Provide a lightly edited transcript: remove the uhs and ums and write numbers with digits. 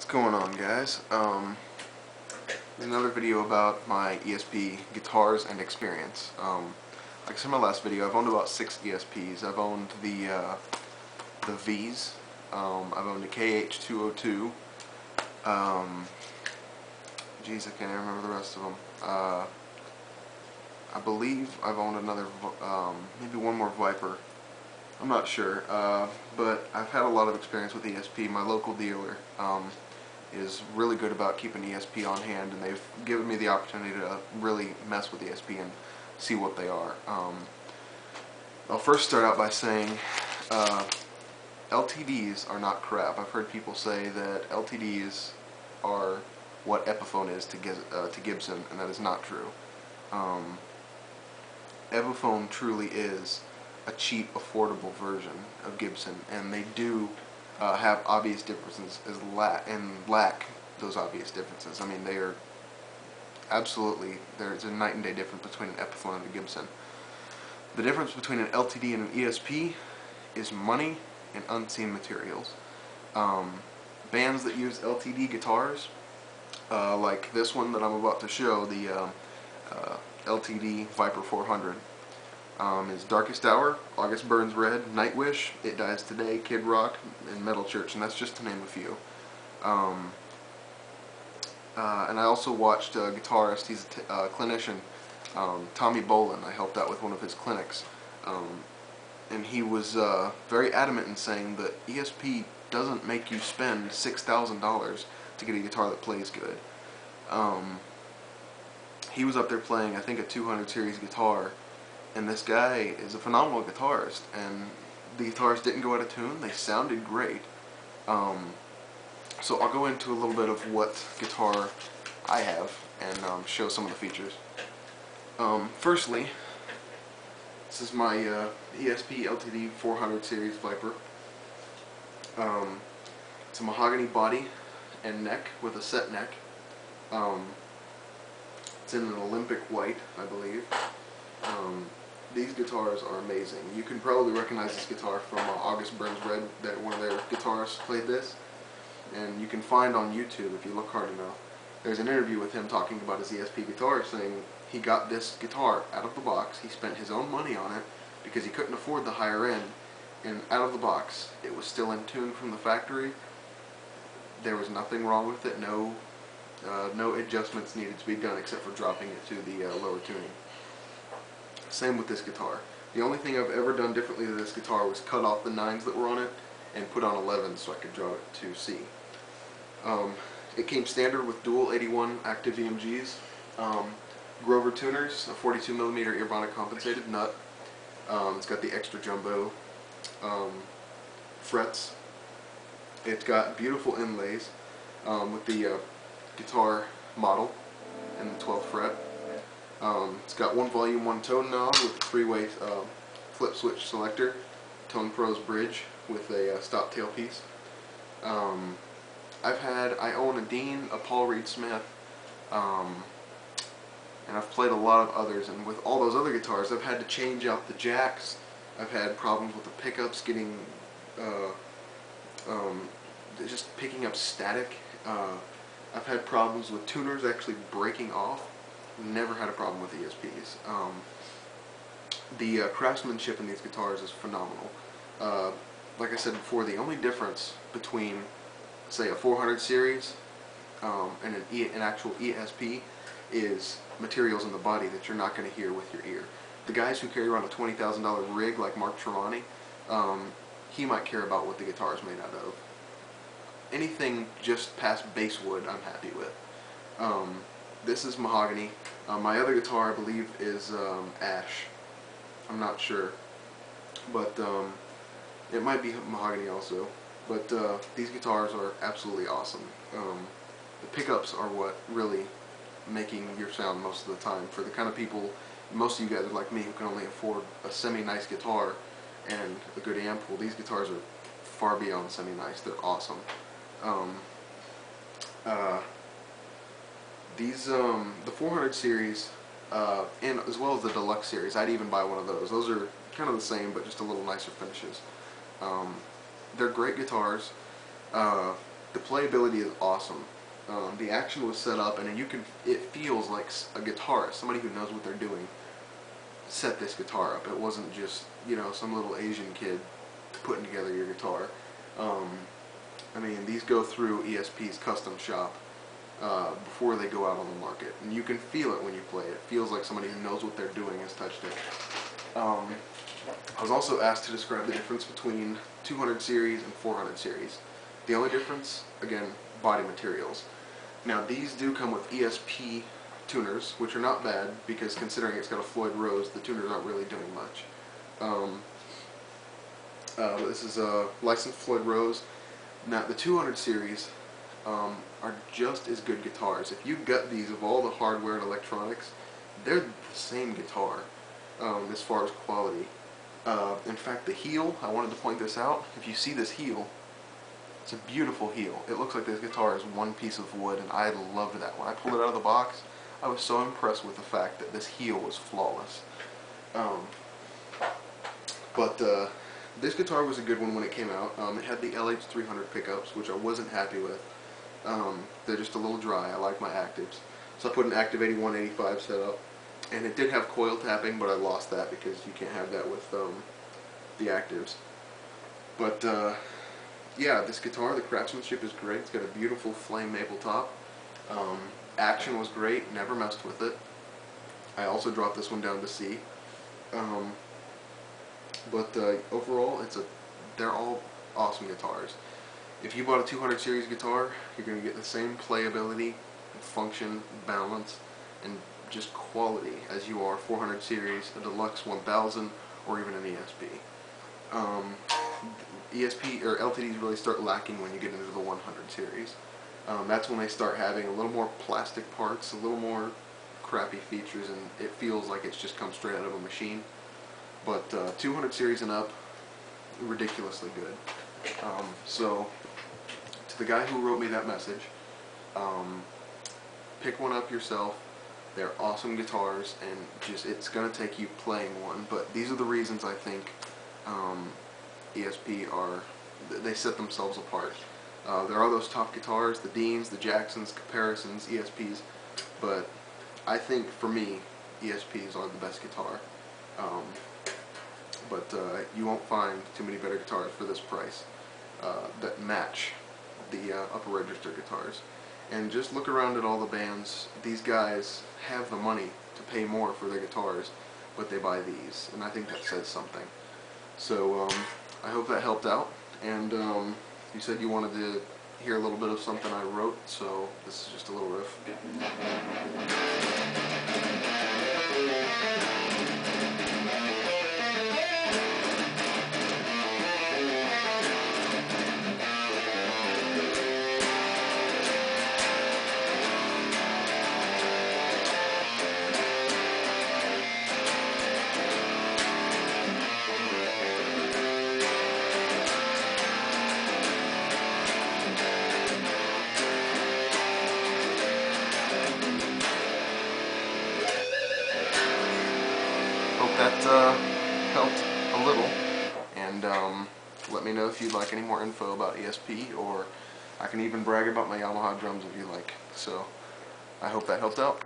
going on, guys? Another video about my ESP guitars and experience. Like I said in my last video, I've owned about 6 ESPs. I've owned the V's. I've owned a KH202. Geez, I can't even remember the rest of them. I believe I've owned another, maybe one more Viper. I'm not sure, but I've had a lot of experience with ESP. My local dealer is really good about keeping ESP on hand, and they've given me the opportunity to really mess with ESP and see what they are. I'll first start out by saying LTDs are not crap. I've heard people say that LTDs are what Epiphone is to Gibson, and that is not true. Epiphone truly is a cheap, affordable version of Gibson, and they do have obvious differences and lack those obvious differences. I mean, they are absolutely, there's a night and day difference between an Epiphone and a Gibson. The difference between an LTD and an ESP is money and unseen materials. Bands that use LTD guitars, like this one that I'm about to show, the LTD Viper 400, is Darkest Hour, August Burns Red, Nightwish, It Dies Today, Kid Rock, and Metal Church, and that's just to name a few. And I also watched a guitarist, he's a clinician, Tommy Bolin. I helped out with one of his clinics, and he was very adamant in saying that ESP doesn't make you spend $6,000 to get a guitar that plays good. He was up there playing, I think, a 200 series guitar, and this guy is a phenomenal guitarist, and the guitars didn't go out of tune. They sounded great. So I'll go into a little bit of what guitar I have and show some of the features. Firstly, this is my ESP LTD 400 series Viper. It's a mahogany body and neck with a set neck. It's in an Olympic white, I believe. These guitars are amazing. You can probably recognize this guitar from August Burns Red, that one of their guitarists played this. And you can find on YouTube, if you look hard enough, there's an interview with him talking about his ESP guitar, saying he got this guitar out of the box. He spent his own money on it because he couldn't afford the higher end. And out of the box, it was still in tune from the factory. There was nothing wrong with it. No adjustments needed to be done except for dropping it to the lower tuning. Same with this guitar. The only thing I've ever done differently to this guitar was cut off the 9s that were on it and put on 11s so I could draw it to C. It came standard with dual 81 active EMGs, Grover tuners, a 42mm Earbonic compensated nut. It's got the extra jumbo frets. It's got beautiful inlays with the guitar model and the 12th fret. It's got one volume, one tone knob with a 3-way flip switch selector, Tone Pros bridge with a stop tailpiece. I own a Dean, a Paul Reed Smith, and I've played a lot of others, and with all those other guitars I've had to change out the jacks. I've had problems with the pickups getting, just picking up static. I've had problems with tuners actually breaking off. Never had a problem with ESPs. The craftsmanship in these guitars is phenomenal. Like I said before, the only difference between, say, a 400 series and an actual ESP is materials in the body that you're not going to hear with your ear. The guys who carry around a $20,000 rig like Mark Tremonti, he might care about what the guitar is made out of. Anything just past basswood I'm happy with. This is mahogany. My other guitar, I believe, is ash. I'm not sure, but it might be mahogany also. But these guitars are absolutely awesome. The pickups are what really making your sound most of the time. For the kind of people, most of you guys are like me, who can only afford a semi-nice guitar and a good amp. Well, these guitars are far beyond semi-nice. They're awesome. The 400 series, and as well as the deluxe series, I'd even buy one of those. Those are kind of the same, but just a little nicer finishes. They're great guitars. the playability is awesome. The action was set up, and it feels like a guitarist, somebody who knows what they're doing, set this guitar up. It wasn't just, some little Asian kid putting together your guitar. I mean, these go through ESP's custom shop before they go out on the market, and you can feel it when you play it. It feels like somebody who knows what they're doing has touched it. I was also asked to describe the difference between 200 series and 400 series. The only difference, again, body materials. Now, these do come with ESP tuners, which are not bad, because considering it's got a Floyd Rose, the tuners aren't really doing much. This is a licensed Floyd Rose. Now, the 200 series are just as good guitars. If you gut these of all the hardware and electronics, they're the same guitar as far as quality. In fact, the heel, I wanted to point this out. If you see this heel, it's a beautiful heel. It looks like this guitar is one piece of wood, and I loved that. When I pulled it out of the box, I was so impressed with the fact that this heel was flawless. This guitar was a good one when it came out. It had the LH300 pickups, which I wasn't happy with. They're just a little dry. I like my actives. So I put an Active 8185 setup. And it did have coil tapping, but I lost that because you can't have that with the actives. But yeah, this guitar, the craftsmanship is great. It's got a beautiful flame maple top. Action was great, never messed with it. I also dropped this one down to C. Overall, they're all awesome guitars. If you bought a 200 series guitar, you're going to get the same playability, function, balance, and just quality as you are 400 series, a Deluxe 1000, or even an ESP. ESP or LTDs really start lacking when you get into the 100 series. That's when they start having a little more plastic parts, a little more crappy features, and it feels like it's just come straight out of a machine. But 200 series and up, ridiculously good. So, to the guy who wrote me that message, pick one up yourself. They're awesome guitars, and it's going to take you playing one. But these are the reasons I think ESP they set themselves apart. There are those top guitars, the Deans, the Jacksons, Comparisons, ESPs, but I think for me, ESPs are the best guitar. You won't find too many better guitars for this price that match the upper register guitars. And just look around at all the bands. These guys have the money to pay more for their guitars, but they buy these, and I think that says something. So I hope that helped out. And you said you wanted to hear a little bit of something I wrote, so this is just a little riff. Hope that helped a little, and let me know if you'd like any more info about ESP, or I can even brag about my Yamaha drums if you like. So I hope that helped out.